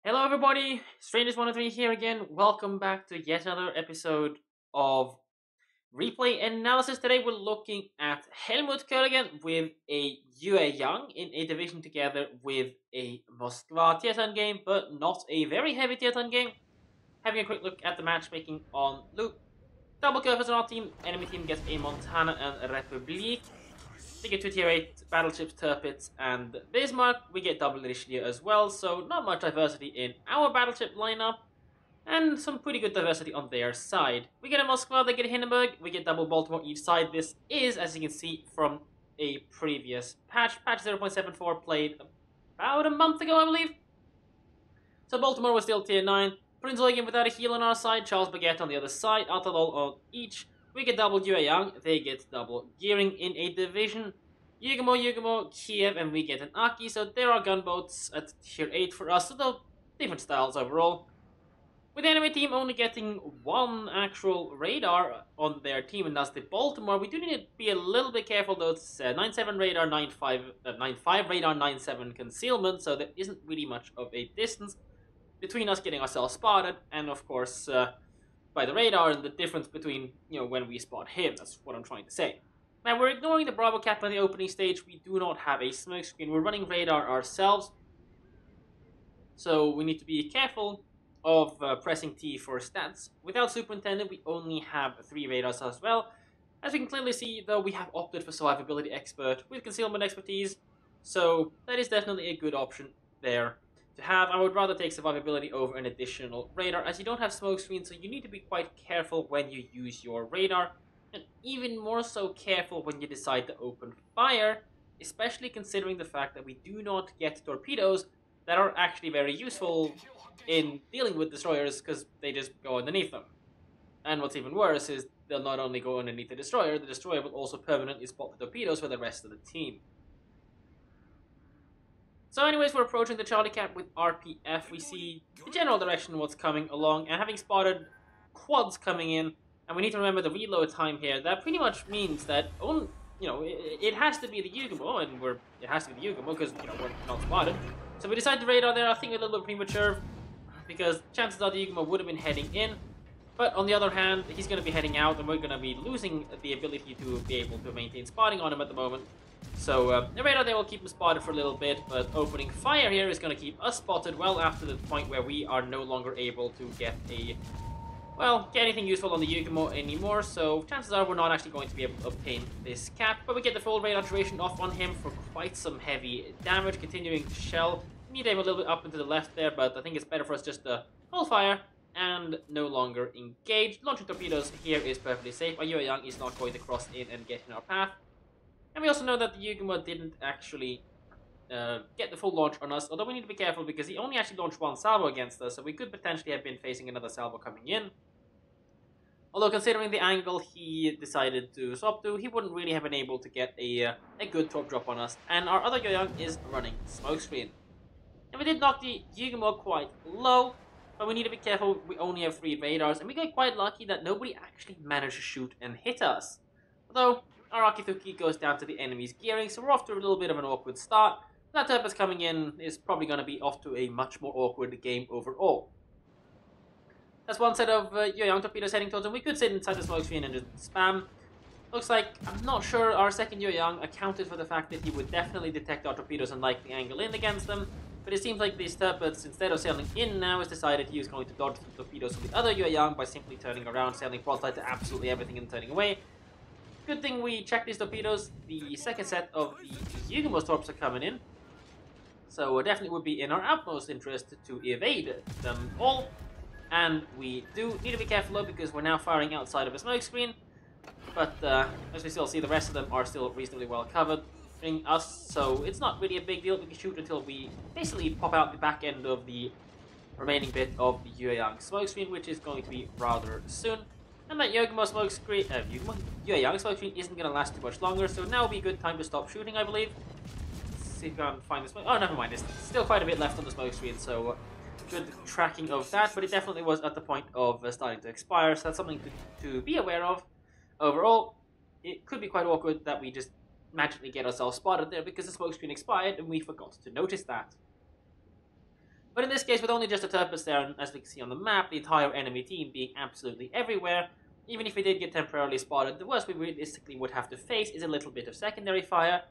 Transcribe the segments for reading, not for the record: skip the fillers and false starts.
Hello, everybody. Strangers103 here again. Welcome back to yet another episode of Replay and Analysis. Today, we're looking at Helmut Kölligen with a Yue Yang in a division together with a Moskva tier 10 game, but not a very heavy tier 10 game. Having a quick look at the matchmaking on loot. Double curves on our team. Enemy team gets a Montana and Republique. We get 2 tier 8 battleships, Tirpitz, and Bismarck. We get double Richelieu as well, so not much diversity in our battleship lineup, and some pretty good diversity on their side. We get a Moskva, they get a Hindenburg, we get double Baltimore each side. This is, as you can see from a previous patch, patch 0.74 played about a month ago, I believe. So Baltimore was still tier 9, Prince Eugen without a heal on our side, Charles Baguette on the other side, Atalol on each. We get double Yue Yang, they get double gearing in a division. Yugamo, Kiev, and we get an Aki, so there are gunboats at tier 8 for us, so they're different styles overall. With the enemy team only getting one actual radar on their team, and that's the Baltimore, we do need to be a little bit careful though. It's 9.7 radar, 9.5 radar, 9.7 concealment, so there isn't really much of a distance between us getting ourselves spotted, and of course, by the radar and the difference between, when we spot him. That's what I'm trying to say. Now, we're ignoring the Bravo cap on the opening stage. We do not have a smokescreen. We're running radar ourselves. So we need to be careful of pressing T for stats. Without Superintendent, we only have 3 radars as well. As we can clearly see, though, we have opted for Survivability Expert with Concealment Expertise. So that is definitely a good option there to have. I would rather take Survivability over an additional radar, as you don't have smokescreen, so you need to be quite careful when you use your radar. And even more so careful when you decide to open fire, especially considering the fact that we do not get torpedoes that are actually very useful in dealing with destroyers, because they just go underneath them. And what's even worse is they'll not only go underneath the destroyer will also permanently spot the torpedoes for the rest of the team. So anyways, we're approaching the Charlie Cap with RPF. We see the general direction of what's coming along, and having spotted quads coming in, and we need to remember the reload time here. That pretty much means that, it has to be the Yugamo, and it has to be the Yugamo because, we're not spotted. So we decided to radar there. I think a little bit premature, because chances are the Yugamo would have been heading in. But on the other hand, he's going to be heading out, and we're going to be losing the ability to be able to maintain spotting on him at the moment. So the radar there will keep him spotted for a little bit, but opening fire here is going to keep us spotted well after the point where we are no longer able to get anything useful on the Yugamo anymore, so chances are we're not actually going to be able to obtain this cap, but we get the full radar duration off on him for quite some heavy damage, continuing to shell. We need to aim a little bit up and to the left there, but I think it's better for us just to hold fire and no longer engage. Launching torpedoes here is perfectly safe. Our Yue Yang is not going to cross in and get in our path. And we also know that the Yugamo didn't actually get the full launch on us, although we need to be careful because he only actually launched 1 salvo against us, so we could potentially have been facing another salvo coming in. Although considering the angle he decided to swap to, he wouldn't really have been able to get a good torp drop on us. And our other Yue Yang is running smokescreen. And we did knock the Yugamo quite low, but we need to be careful. We only have 3 radars, and we got quite lucky that nobody actually managed to shoot and hit us. Although our Akitsuki goes down to the enemy's gearing, so we're off to a little bit of an awkward start. That Tirpitz coming in is probably going to be off to a much more awkward game overall. That's one set of Yue Yang torpedoes heading towards him. We could sit inside the smoke screen and just spam. Looks like, I'm not sure, our second Yue Yang accounted for the fact that he would definitely detect our torpedoes and likely angle in against them. But it seems like these Tirpitz, instead of sailing in now, has decided he was going to dodge the torpedoes from the other Yue Yang by simply turning around, sailing broadside to absolutely everything and turning away. Good thing we checked these torpedoes. The second set of the Yugamo torps are coming in. So it definitely would be in our utmost interest to evade them all. And we do need to be careful though, because we're now firing outside of a smoke screen. But as we still see, the rest of them are still reasonably well covered in us, so it's not really a big deal. We can shoot until we basically pop out the back end of the remaining bit of the Yue Yang smoke screen, which is going to be rather soon. And that Yugamo smoke screen, Yue Yang smoke screen isn't going to last too much longer, so now would be a good time to stop shooting, I believe. Let's see if I can find the smoke. Oh, never mind. There's still quite a bit left on the smoke screen, so good tracking of that, but it definitely was at the point of starting to expire, so that's something to be aware of. Overall, it could be quite awkward that we just magically get ourselves spotted there because the smoke screen expired and we forgot to notice that. But in this case, with only just a Turpus there, and as we can see on the map, the entire enemy team being absolutely everywhere, even if we did get temporarily spotted, the worst we realistically would have to face is a little bit of secondary fire.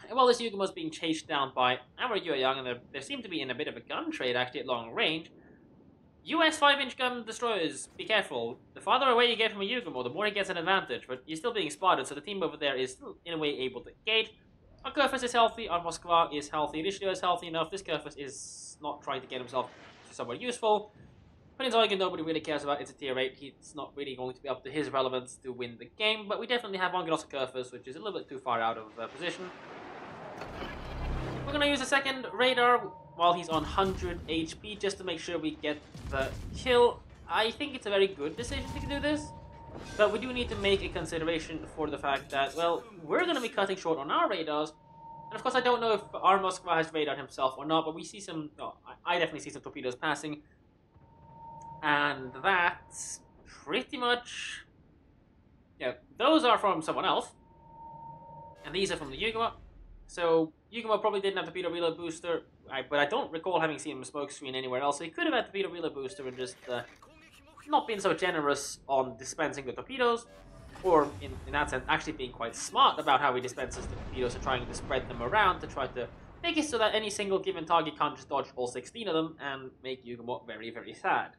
And while this Yugumo is being chased down by our Yue Yang, and they seem to be in a bit of a gun trade actually at long range, US 5-inch gun destroyers, be careful. The farther away you get from a Yugumo, the more he gets an advantage, but you're still being spotted, so the team over there is still, in a way, able to engage. Our Kerfus is healthy, our Moskva is healthy, Rishio is healthy enough, this Kerfus is not trying to get himself to somewhere useful. But in Zoigan, nobody really cares about, it's a tier 8, he's not really going to be up to his relevance to win the game, but we definitely have one Grosso Kerfus, which is a little bit too far out of position. We're going to use a second radar while he's on 100 HP just to make sure we get the kill. I think it's a very good decision to do this, but we do need to make a consideration for the fact that, well, we're going to be cutting short on our radars. And of course, I don't know if our Moskva has radar himself or not, but we see some, no, I definitely see some torpedoes passing. And that's pretty much, yeah, those are from someone else. And these are from the Yugumo. So, Yugumo probably didn't have the torpedo reload booster, but I don't recall having seen him smoke screen anywhere else, so he could have had the torpedo reload booster and just not been so generous on dispensing the torpedoes, or in that sense, actually being quite smart about how he dispenses the torpedoes and trying to spread them around to try to make it so that any single given target can't just dodge all 16 of them and make Yugumo very, very sad.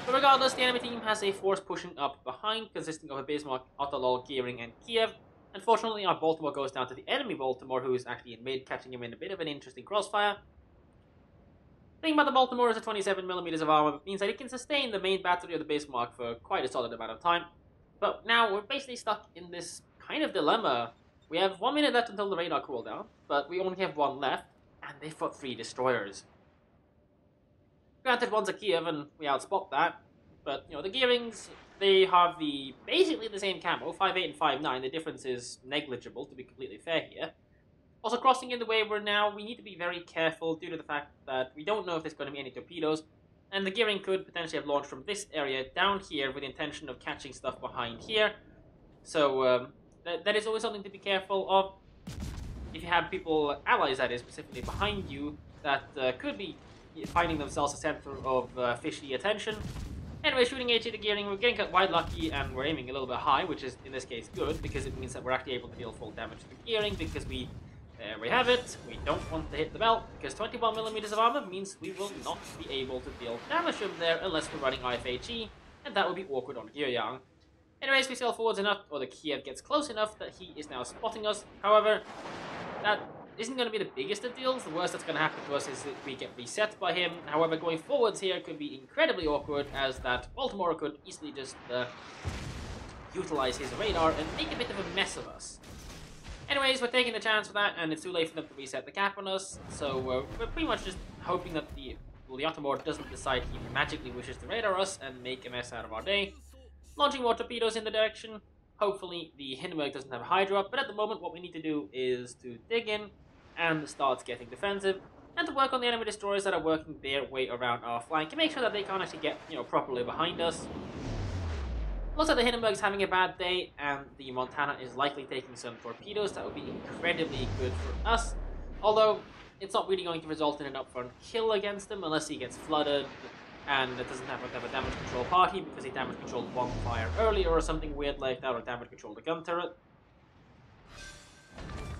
But regardless, the enemy team has a force pushing up behind, consisting of a Bismarck, Otolol, Gearing, and Kiev. Unfortunately, our Baltimore goes down to the enemy Baltimore, who is actually in mid, catching him in a bit of an interesting crossfire. The thing about the Baltimore is a 27mm of armor, means that it can sustain the main battery of the Bismarck for quite a solid amount of time. But now we're basically stuck in this kind of dilemma. We have 1 minute left until the radar cooldown, but we only have 1 left, and they've got 3 destroyers. Granted, one's a Kiev, and we outspot that, but, you know, the Gearings, they have basically the same camo, 5.8 and 5.9. The difference is negligible, to be completely fair here. Also, crossing in the way we're now, we need to be very careful due to the fact that we don't know if there's going to be any torpedoes, and the Gearing could potentially have launched from this area down here with the intention of catching stuff behind here. So, that is always something to be careful of. If you have people, allies that is, specifically behind you, that could be finding themselves a center of fishy attention. Anyway, shooting HE to Gearing, we're getting quite lucky and we're aiming a little bit high, which is in this case good because it means that we're actually able to deal full damage to the Gearing because there we have it. We don't want to hit the belt because 21mm of armor means we will not be able to deal damage from there unless we're running IFHE, and that would be awkward on Yue Yang. Anyways, we sail forwards enough, or the Kiev gets close enough that he is now spotting us. However, that isn't going to be the biggest of deals. The worst that's going to happen to us is that we get reset by him. However, going forwards here could be incredibly awkward, as that Baltimore could easily just utilize his radar and make a bit of a mess of us. Anyways, we're taking the chance for that, and it's too late for them to reset the cap on us, so we're pretty much just hoping that the Ottomore doesn't decide he magically wishes to radar us and make a mess out of our day. Launching more torpedoes in the direction. Hopefully the Hindenburg doesn't have a Hydra up, but at the moment what we need to do is to dig in and start getting defensive, and to work on the enemy destroyers that are working their way around our flank and make sure that they can't actually get, properly behind us. Looks like the Hindenburg's having a bad day, and the Montana is likely taking some torpedoes. That would be incredibly good for us, although it's not really going to result in an upfront kill against him unless he gets flooded and it doesn't have a damage control party because he damage controlled one fire earlier or something weird like that, or damage controlled a gun turret.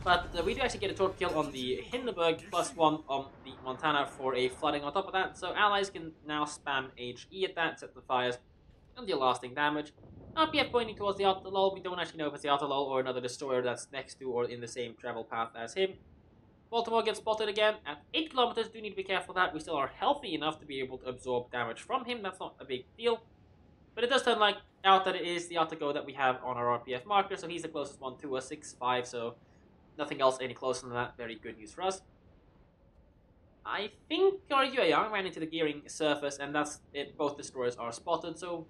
But we do actually get a torp kill on the Hindenburg, +1 on the Montana for a flooding on top of that, so allies can now spam HE at that, set the fires, and deal lasting damage. RPF pointing towards the Otolol. We don't actually know if it's the Otolol or another destroyer that's next to or in the same travel path as him. Baltimore gets spotted again at 8 kilometers. Do need to be careful of that. We still are healthy enough to be able to absorb damage from him. That's not a big deal. But it does turn out that it is the Otogo that we have on our RPF marker, so he's the closest one to us, 6.5, so nothing else any closer than that. Very good news for us. I think our Yue Yang ran into the Gearing surface, and that's it. Both destroyers are spotted, so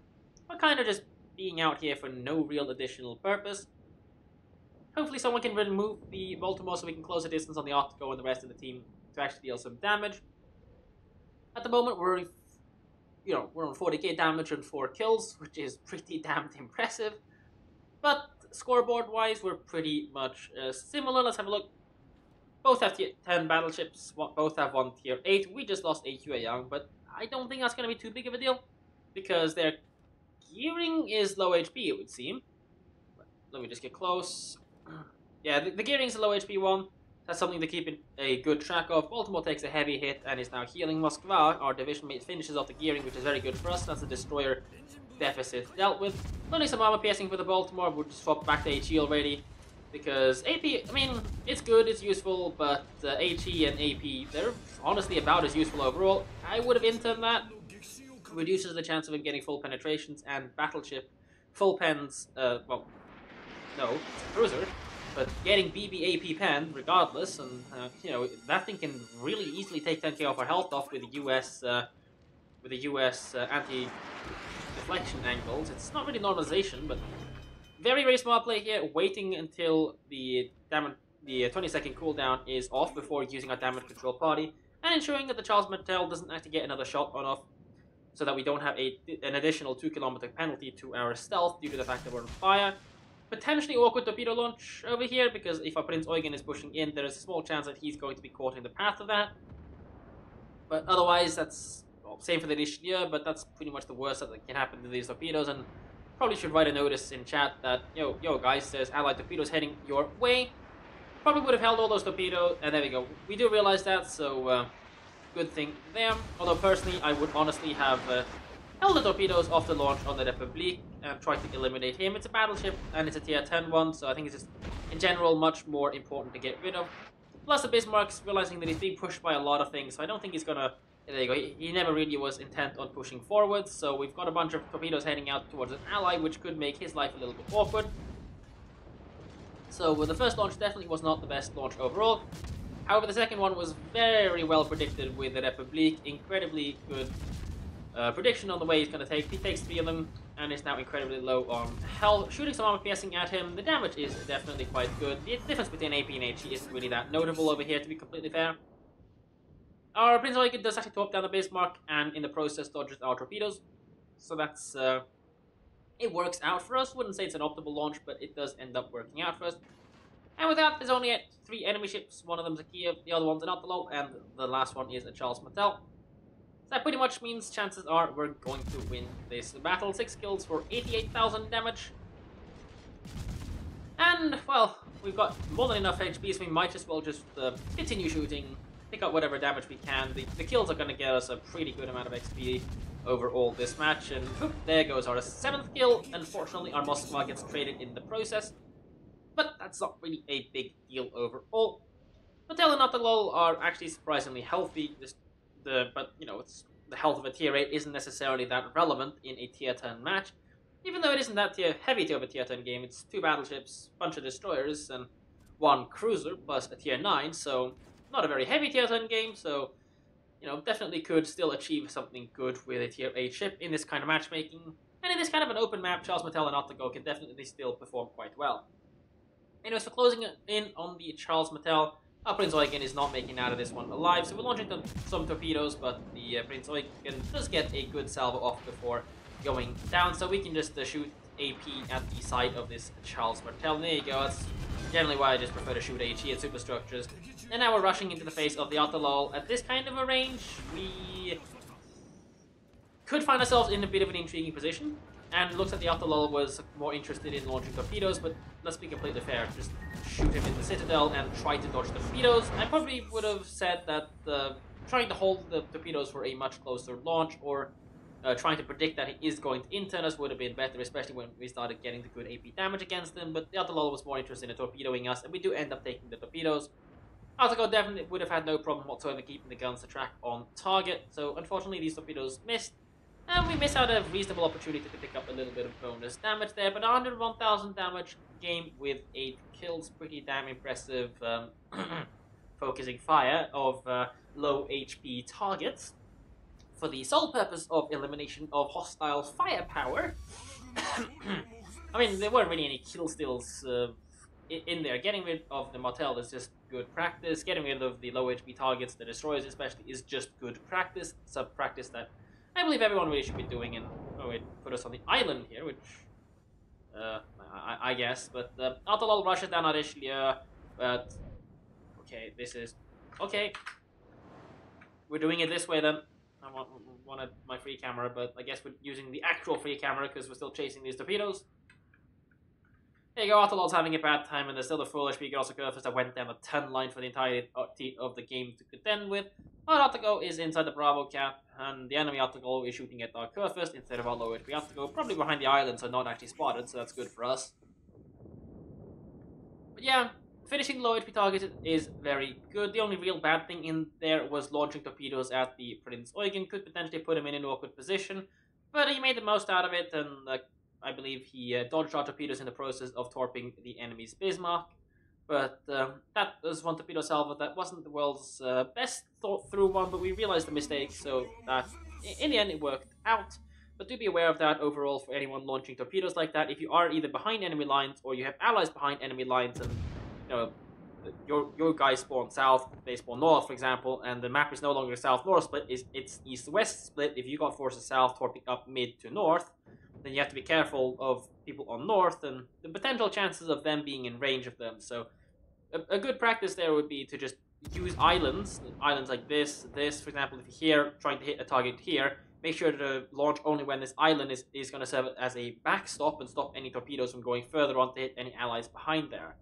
we're kind of just being out here for no real additional purpose. Hopefully someone can remove the Baltimore so we can close the distance on the Octago and the rest of the team to actually deal some damage. At the moment we're on 40k damage and 4 kills, which is pretty damned impressive. But scoreboard wise we're pretty much similar. Let's have a look. both have tier 10 battleships, both have one tier 8. We just lost a Yue Yang, but I don't think that's going to be too big of a deal, because their gearing is low HP, it would seem. Let me just get close. Yeah, the gearing is a low HP one. That's something to keep a good track of. Baltimore takes a heavy hit and is now healing. Moskva, our division mate, finishes off the gearing, which is very good for us. That's a destroyer deficit dealt with. Learning some armor piercing for the Baltimore. We'll just swap back to HE already. Because AP, I mean, it's good, it's useful, but HE and AP, they're honestly about as useful overall. I would have interned that. Reduces the chance of him getting full penetrations, and battleship full pens, well, no, it's a cruiser, but getting BB AP pen regardless, and you know, that thing can really easily take 10k off our health off with the US anti-deflection angles. It's not really normalization, but very, very smart play here, waiting until the 20-second cooldown is off before using our damage control party, and ensuring that the Charles Martel doesn't actually get another shot on off, so that we don't have an additional 2-kilometer penalty to our stealth due to the fact that we're on fire. Potentially awkward torpedo launch over here, because if our Prince Eugen is pushing in, there is a small chance that he's going to be caught in the path of that. But otherwise, that's, well, same for the Richelieu, but that's pretty much the worst that can happen to these torpedoes, and probably should write a notice in chat that, yo guys, there's allied torpedoes heading your way. Probably would have held all those torpedoes, and there we go. We do realize that, so good thing there. Although personally, I would honestly have held the torpedoes off the launch on the Republique and tried to eliminate him. It's a battleship, and it's a tier 10 one, so I think it's just, in general, much more important to get rid of. Plus the Bismarck's realizing that he's being pushed by a lot of things, so I don't think he's gonna... There you go, he never really was intent on pushing forwards, so we've got a bunch of torpedoes heading out towards an ally, which could make his life a little bit awkward. So the first launch definitely was not the best launch overall. However, the second one was very well predicted with the Republique. Incredibly good prediction on the way he's going to take. He takes 3 of them, and is now incredibly low on health. Shooting some armor piercing at him, the damage is definitely quite good. The difference between AP and HE isn't really that notable over here, to be completely fair. Our Prince Eugen does actually top down the Bismarck, and in the process dodges our torpedoes. So that's... it works out for us. Wouldn't say it's an optimal launch, but it does end up working out for us. And with that, there's only 3 enemy ships. One of them's a Kiev, the other one's an Atolol, and the last one is a Charles Martel. So that pretty much means chances are we're going to win this battle. 6 kills for 88,000 damage. And, well, we've got more than enough HP, so we might as well just continue shooting, pick up whatever damage we can. The kills are going to get us a pretty good amount of XP overall this match, and whoop, there goes our 7th kill. Unfortunately, our Moskva gets traded in the process, but that's not really a big deal overall. Martel and Atolol are actually surprisingly healthy, but you know, it's the health of a tier 8 isn't necessarily that relevant in a tier 10 match. Even though it isn't that heavy of a tier 10 game, it's 2 battleships, bunch of destroyers, and 1 cruiser plus a tier 9, so not a very heavy tier 10 game, so you know, definitely could still achieve something good with a tier 8 ship in this kind of matchmaking. And in this kind of an open map, Charles Martel and Atolol can definitely still perform quite well. Anyways, for closing in on the Charles Martel, our Prince Eugen is not making out of this one alive, so we're launching some torpedoes, but the Prince Eugen does get a good salvo off before going down, so we can just shoot AP at the side of this Charles Martel. There you go, that's generally why I just prefer to shoot HE at superstructures. And now we're rushing into the face of the Atolol. At this kind of a range, we could find ourselves in a bit of an intriguing position. And it looks like the Atolol was more interested in launching torpedoes, but let's be completely fair. Just shoot him in the Citadel and try to dodge torpedoes. I probably would have said that trying to hold the torpedoes for a much closer launch, or trying to predict that he is going to intern us would have been better, especially when we started getting the good AP damage against him. But the Atolol was more interested in torpedoing us, and we do end up taking the torpedoes. Atolol definitely would have had no problem whatsoever keeping the guns to track on target, so unfortunately these torpedoes missed, and we miss out a reasonable opportunity to pick up a little bit of bonus damage there, but 101,000 damage game with 8 kills, pretty damn impressive focusing fire of low HP targets for the sole purpose of elimination of hostile firepower. I mean, there weren't really any kill steals in there. Getting rid of the Martel is just good practice. Getting rid of the low HP targets, the destroyers especially, is just good practice. It's a practice that I believe everyone really should be doing. And oh, it put us on the island here, which I guess. But Atolol rushes down our Richelieu, but Okay, this is... Okay. We're doing it this way then. I wanted my free camera, but I guess we're using the actual free camera because we're still chasing these torpedoes. There you go, Autolol's having a bad time, and there's still the foolish Beaker also Curvers that went down a 10 line for the entirety of the game to contend with. But Autogo is inside the Bravo cap, and the enemy Autogo is shooting at our Curvers instead of our low HP Autogo, probably behind the island, so not actually spotted, so that's good for us. But yeah, finishing low HP targets is very good. The only real bad thing in there was launching torpedoes at the Prince Eugen. Could potentially put him in an awkward position, but he made the most out of it, and I believe he dodged our torpedoes in the process of torping the enemy's Bismarck. But that was one torpedo salvo that wasn't the world's best thought through one, but we realized the mistake, so that in the end it worked out. But do be aware of that overall for anyone launching torpedoes like that. If you are either behind enemy lines or you have allies behind enemy lines, and you know your guys spawn south, they spawn north, for example, and the map is no longer south-north split, it's east-west split. If you got forces south torping up mid to north, then you have to be careful of people on north and the potential chances of them being in range of them. So a good practice there would be to just use islands like this, for example. If you're here trying to hit a target here, make sure to launch only when this island is going to serve as a backstop and stop any torpedoes from going further on to hit any allies behind there.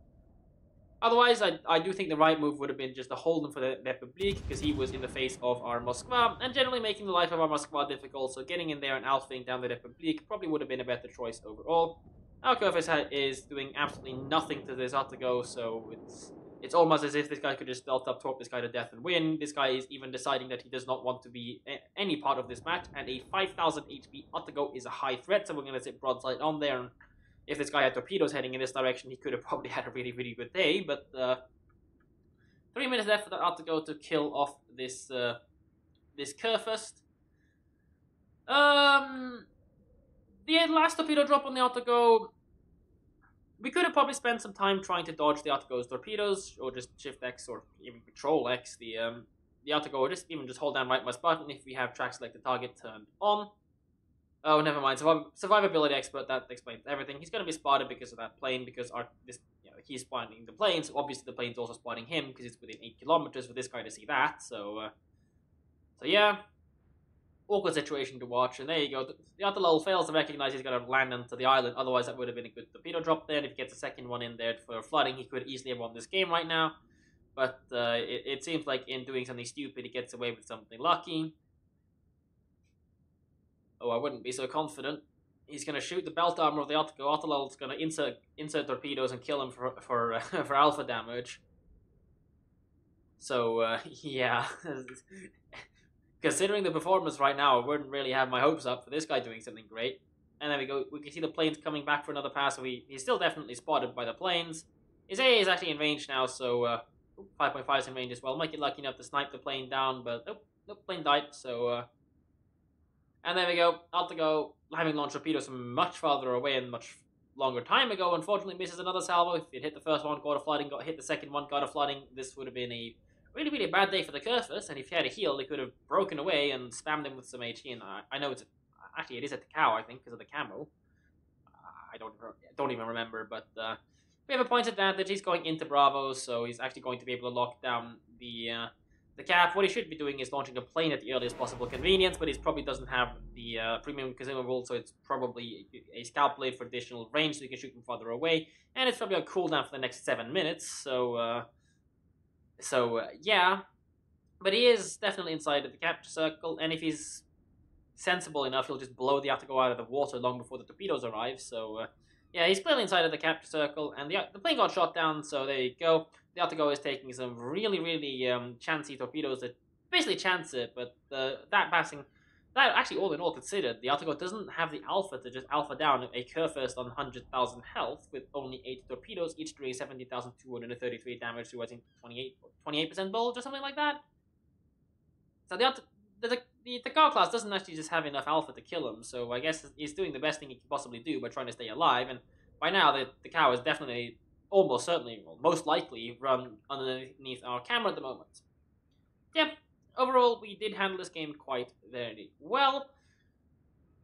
Otherwise, I do think the right move would have been just to hold him for the Republique, because he was in the face of our Moskva, and generally making the life of our Moskva difficult, so getting in there and alphaing down the Republique probably would have been a better choice overall. Our Kurfürst is doing absolutely nothing to this Autogo, so it's almost as if this guy could just stealth up, torp this guy to death and win. This guy is even deciding that he does not want to be any part of this match, and a 5,000 HP Autogo is a high threat, so we're going to sit broadside on there. And if this guy had torpedoes heading in this direction, he could have probably had a really, really good day, but 3 minutes left for that Autogo to kill off this this Kurfürst. The last torpedo drop on the Autogo, we could have probably spent some time trying to dodge the Autogo's torpedoes, or just Shift X, or even Control X, the Autogo, or just hold down right mouse button if we have track select the target turned on. Oh, never mind. Survivability expert, that explains everything. He's going to be spotted because of that plane, because he's spotting the plane, so obviously the plane's also spotting him, because it's within 8 kilometers for this guy to see that, so yeah. Awkward situation to watch, and there you go. The Autolol fails to recognize he's going to land onto the island, otherwise that would have been a good torpedo drop there, and if he gets a second one in there for flooding, he could easily have won this game right now, but it seems like in doing something stupid, he gets away with something lucky. Oh, I wouldn't be so confident. He's going to shoot the belt armor of the Autogo. Autolol's going to insert torpedoes and kill him for alpha damage. So, yeah. Considering the performance right now, I wouldn't really have my hopes up for this guy doing something great. And there we go. We can see the planes coming back for another pass. So he's still definitely spotted by the planes. His AA is actually in range now, so 5.5 is in range as well. Might get lucky enough to snipe the plane down, but nope, plane died, so... And there we go, Autogo, having launched torpedoes from much farther away and much longer time ago, unfortunately misses another salvo. If it hit the first one, got a flooding, hit the second one, got a flooding, this would have been a really, really bad day for the Kurfürst, and if he had a heal, they could have broken away and spammed him with some HE, and I know it is at the cow, I think, because of the camo. I don't even remember, but we have a point advantage. He's going into Bravo, so he's actually going to be able to lock down the cap. What he should be doing is launching a plane at the earliest possible convenience, but he probably doesn't have the premium consumable, so it's probably a scalp blade for additional range, so you can shoot from farther away, and it's probably on cooldown for the next 7 minutes, so yeah. But he is definitely inside of the capture circle, and if he's sensible enough, he'll just blow the Autogo out of the water long before the torpedoes arrive, so yeah, he's clearly inside of the capture circle, and the plane got shot down, so there you go. The Autogo is taking some really, really chancy torpedoes that basically chance it, but that actually all in all considered, the Autogo doesn't have the alpha to just alpha down a Kurfürst on 100,000 health with only 8 torpedoes, each doing 70,233 damage to, I think, 28% bulge or something like that. So the car class doesn't actually just have enough alpha to kill him, so I guess he's doing the best thing he can possibly do by trying to stay alive, and by now the cow is definitely, almost certainly, well, most likely run underneath our camera at the moment. Yeah, overall, we did handle this game quite very well.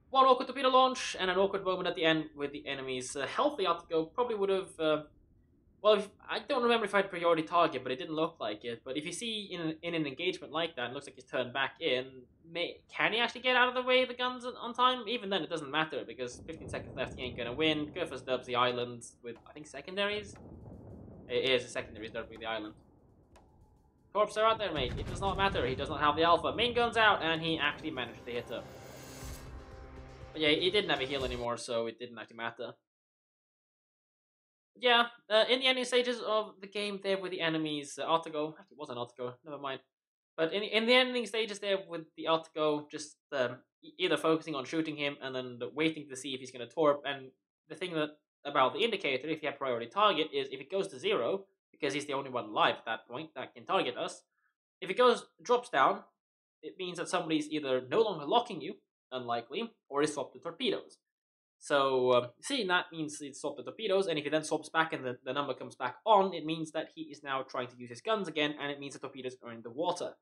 One awkward torpedo launch and an awkward moment at the end with the enemy's healthy Autogo probably would have Well, I don't remember if I had priority target, but it didn't look like it. But if you see in an engagement like that, it looks like he's turned back in. Can he actually get out of the way of the guns on time? Even then, it doesn't matter because 15 seconds left, he ain't gonna win. Gurfus dubs the island with, I think, secondaries. It is a secondaries dubbing the island. Corpse are out there, mate. It does not matter. He does not have the alpha. Main gun's out, and he actually managed to hit her. But yeah, he didn't have a heal anymore, so it didn't actually matter. Yeah, in the ending stages of the game there with the enemies, Artigo, actually it wasn't Artigo, never mind. But in the ending stages there with the Artigo, just either focusing on shooting him and then waiting to see if he's going to torp. And the thing that about the indicator, if you have priority target, is if it goes to 0, because he's the only one alive at that point that can target us, if it drops down, it means that somebody's either no longer locking you, unlikely, or is swapped to torpedoes. So seeing that means he swapped the torpedoes, and if he then swaps back and the number comes back on, it means that he is now trying to use his guns again, and it means the torpedoes are in the water.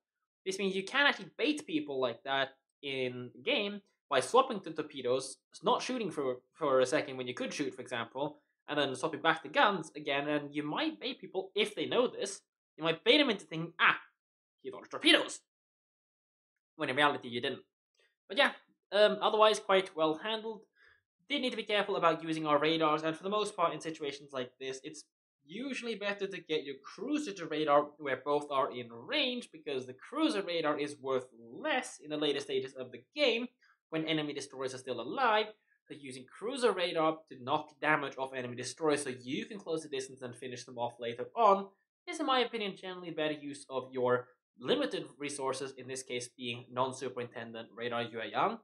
This means you can actually bait people like that in the game by swapping to torpedoes, not shooting for a second when you could shoot, for example, and then swapping back the guns again, and you might bait people, if they know this, you might bait them into thinking, he launched torpedoes, when in reality you didn't. But yeah, otherwise quite well handled. Did need to be careful about using our radars, and for the most part in situations like this, it's usually better to get your cruiser to radar where both are in range, because the cruiser radar is worth less in the later stages of the game when enemy destroyers are still alive. So using cruiser radar to knock damage off enemy destroyers so you can close the distance and finish them off later on is, in my opinion, generally better use of your limited resources, in this case being non-superintendent radar Yue Yang.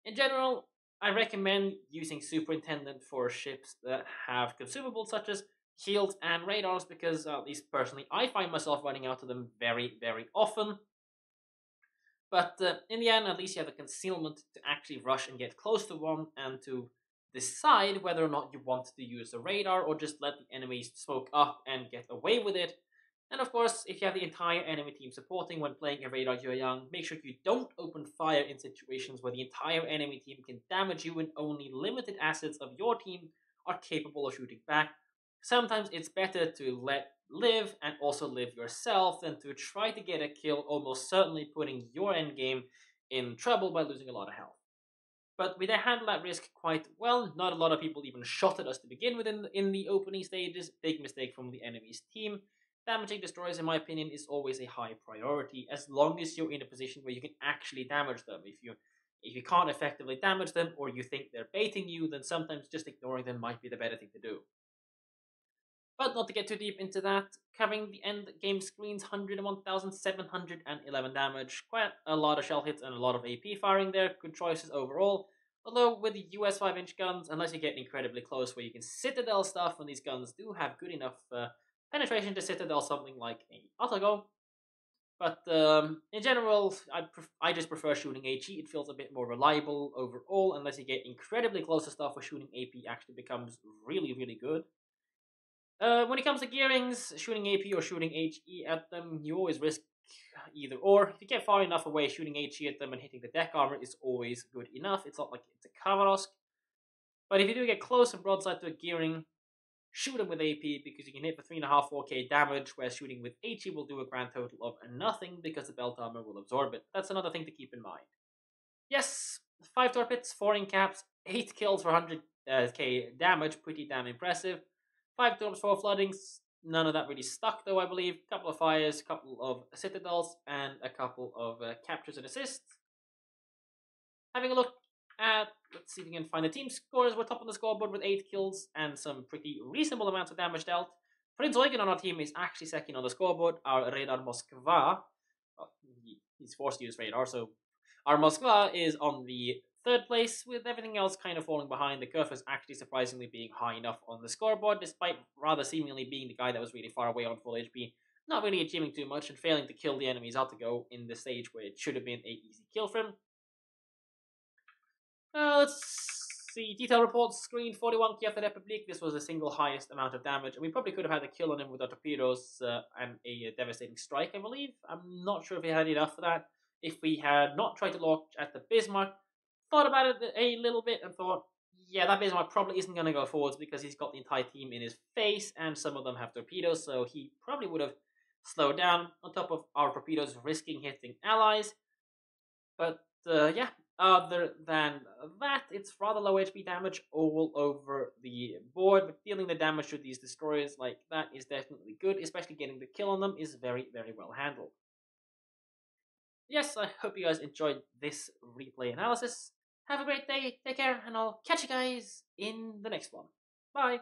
In general, I recommend using superintendent for ships that have consumables such as shields and radars, because at least personally I find myself running out of them very, very often. But in the end, at least you have the concealment to actually rush and get close to one and to decide whether or not you want to use a radar or just let the enemies smoke up and get away with it. And of course, if you have the entire enemy team supporting when playing a radar Yue Yang, make sure you don't open fire in situations where the entire enemy team can damage you and only limited assets of your team are capable of shooting back. Sometimes it's better to let live and also live yourself than to try to get a kill, almost certainly putting your endgame in trouble by losing a lot of health. But we handled that risk quite well. Not a lot of people even shot at us to begin with in the opening stages. Big mistake from the enemy's team. Damaging destroyers, in my opinion, is always a high priority, as long as you're in a position where you can actually damage them. If you can't effectively damage them, or you think they're baiting you, then sometimes just ignoring them might be the better thing to do. But not to get too deep into that, covering the end game screens, 101,711 damage, quite a lot of shell hits and a lot of AP firing there, good choices overall. Although with the US 5-inch guns, unless you get incredibly close where you can citadel stuff, and these guns do have good enough penetration to citadel something like a Artigo. But in general, I just prefer shooting HE. It feels a bit more reliable overall, unless you get incredibly close to stuff where shooting AP actually becomes really, really good. When it comes to gearings, shooting AP or shooting HE at them, you always risk either or. If you get far enough away, shooting HE at them and hitting the deck armor is always good enough. It's not like it's a Kavarosk. But if you do get close and broadside to a gearing, shoot them with AP, because you can hit for 3.5, 4k damage, whereas shooting with HE will do a grand total of nothing because the belt armor will absorb it. That's another thing to keep in mind. Yes, 5 torpedoes, 4 in caps, 8 kills for 100k damage, pretty damn impressive. 5 torps, 4 floodings, none of that really stuck though, I believe. A couple of fires, a couple of citadels, and a couple of captures and assists. Having a look at, let's see if we can find the team scores. We're top on the scoreboard with 8 kills and some pretty reasonable amounts of damage dealt. Prince Eugen on our team is actually second on the scoreboard. Our Radar Moskva, well, he's forced to use radar, so our Moskva is on the 3rd place, with everything else kind of falling behind. The Kurf is actually surprisingly being high enough on the scoreboard, despite rather seemingly being the guy that was really far away on full HP. Not really achieving too much and failing to kill the enemies out to go in the stage where it should have been an easy kill for him. Let's see. Detail reports, screen 41 Kiev Republic. This was the single highest amount of damage, and we probably could have had a kill on him with our torpedoes and a devastating strike, I believe. I'm not sure if we had enough for that. If we had not tried to launch at the Bismarck, thought about it a little bit and thought, yeah, that Bismarck probably isn't going to go forwards because he's got the entire team in his face, and some of them have torpedoes, so he probably would have slowed down, on top of our torpedoes risking hitting allies. But yeah, other than that, it's rather low HP damage all over the board, but dealing the damage to these destroyers like that is definitely good, especially getting the kill on them is very, very well handled. Yes, I hope you guys enjoyed this replay analysis. Have a great day, take care, and I'll catch you guys in the next one. Bye!